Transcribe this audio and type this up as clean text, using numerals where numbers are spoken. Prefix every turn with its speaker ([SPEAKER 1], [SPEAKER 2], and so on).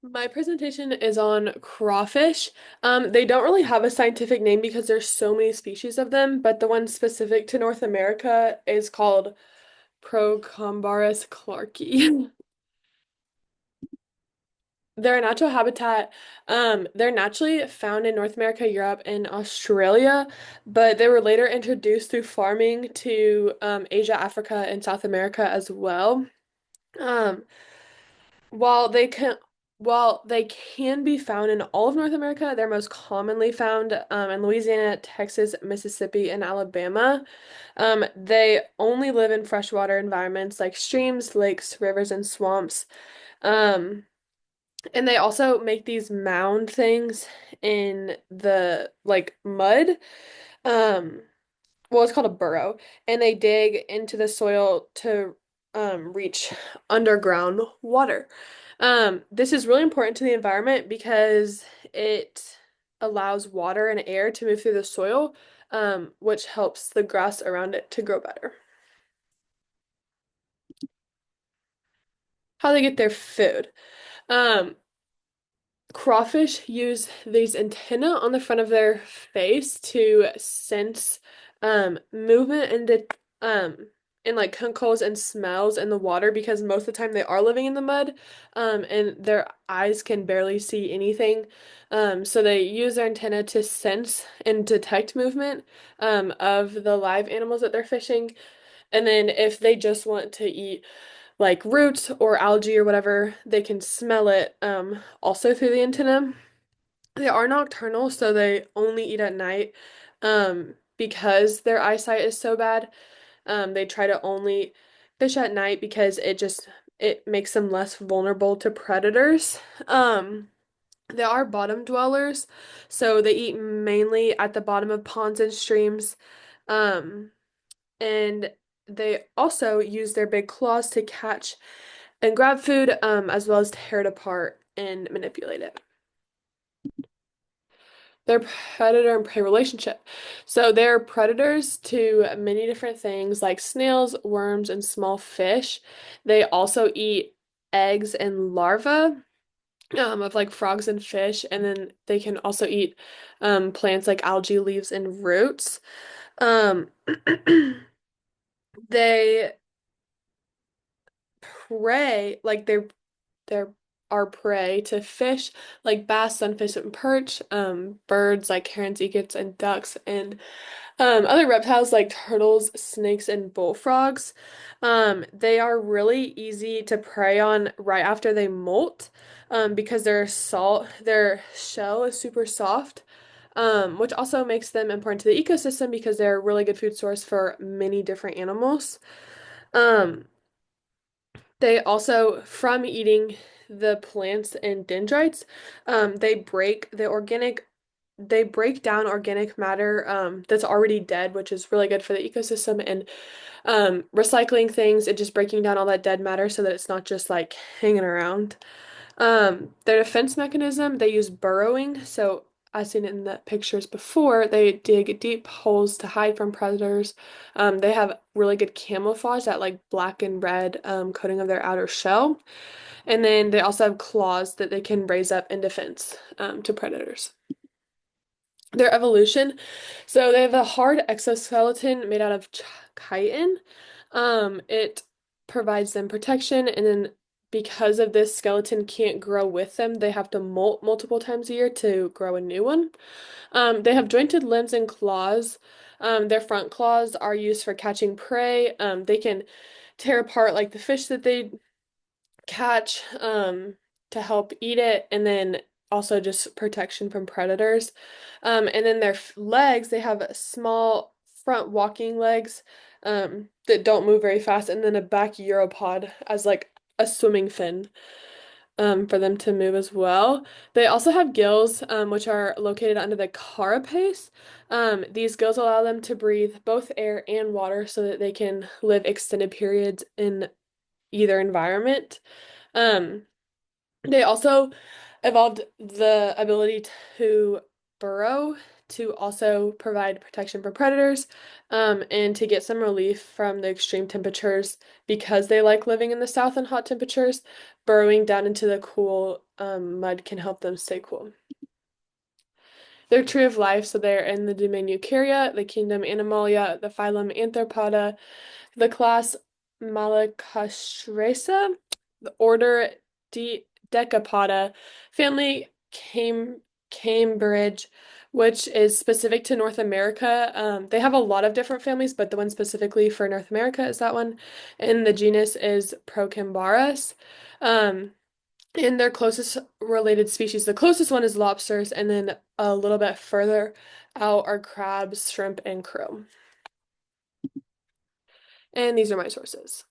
[SPEAKER 1] My presentation is on crawfish. They don't really have a scientific name because there's so many species of them, but the one specific to North America is called Procombarus clarkii. Their natural habitat, they're naturally found in North America, Europe, and Australia, but they were later introduced through farming to Asia, Africa, and South America as well. Um, While they can while they can be found in all of North America, they're most commonly found in Louisiana, Texas, Mississippi, and Alabama. They only live in freshwater environments like streams, lakes, rivers, and swamps. Um, and they also make these mound things in the like mud. Um, well, it's called a burrow, and they dig into the soil to reach underground water. This is really important to the environment because it allows water and air to move through the soil, which helps the grass around it to grow better. How they get their food. Um, Crawfish use these antennae on the front of their face to sense movement and like chemicals and smells in the water because most of the time they are living in the mud and their eyes can barely see anything. So they use their antenna to sense and detect movement of the live animals that they're fishing. And then if they just want to eat like roots or algae or whatever, they can smell it also through the antenna. They are nocturnal, so they only eat at night because their eyesight is so bad. They try to only fish at night because it makes them less vulnerable to predators. They are bottom dwellers, so they eat mainly at the bottom of ponds and streams. Um, and they also use their big claws to catch and grab food, as well as tear it apart and manipulate it. Their predator and prey relationship. So they're predators to many different things like snails, worms, and small fish. They also eat eggs and larvae of like frogs and fish, and then they can also eat plants like algae, leaves, and roots. Um, they prey like they're our prey to fish like bass, sunfish, and perch, birds like herons, egrets, and ducks, and other reptiles like turtles, snakes, and bullfrogs. They are really easy to prey on right after they molt, because their shell is super soft, which also makes them important to the ecosystem because they're a really good food source for many different animals. Um, they also, from eating the plants and dendrites, they break down organic matter that's already dead, which is really good for the ecosystem, and recycling things and just breaking down all that dead matter so that it's not just like hanging around. Their defense mechanism, they use burrowing. So, as seen in the pictures before, they dig deep holes to hide from predators. They have really good camouflage, that like black and red coating of their outer shell. And then they also have claws that they can raise up in defense to predators. Their evolution. So they have a hard exoskeleton made out of chitin. It provides them protection, and then because of this, skeleton can't grow with them. They have to molt multiple times a year to grow a new one. They have jointed limbs and claws. Their front claws are used for catching prey. They can tear apart like the fish that they catch to help eat it, and then also just protection from predators. And then their legs, they have small front walking legs that don't move very fast, and then a back uropod as like a swimming fin for them to move as well. They also have gills, which are located under the carapace. These gills allow them to breathe both air and water so that they can live extended periods in either environment. Um, they also evolved the ability to burrow to also provide protection for predators, and to get some relief from the extreme temperatures because they like living in the south and hot temperatures. Burrowing down into the cool mud can help them stay cool. They're tree of life, so they're in the domain Eukarya, the kingdom Animalia, the phylum Arthropoda, the class Malacostraca, the order Decapoda, family Cambridge, which is specific to North America. They have a lot of different families, but the one specifically for North America is that one. And the genus is Procambarus. Um, and their closest related species, the closest one is lobsters, and then a little bit further out are crabs, shrimp, and krill. And these are my sources.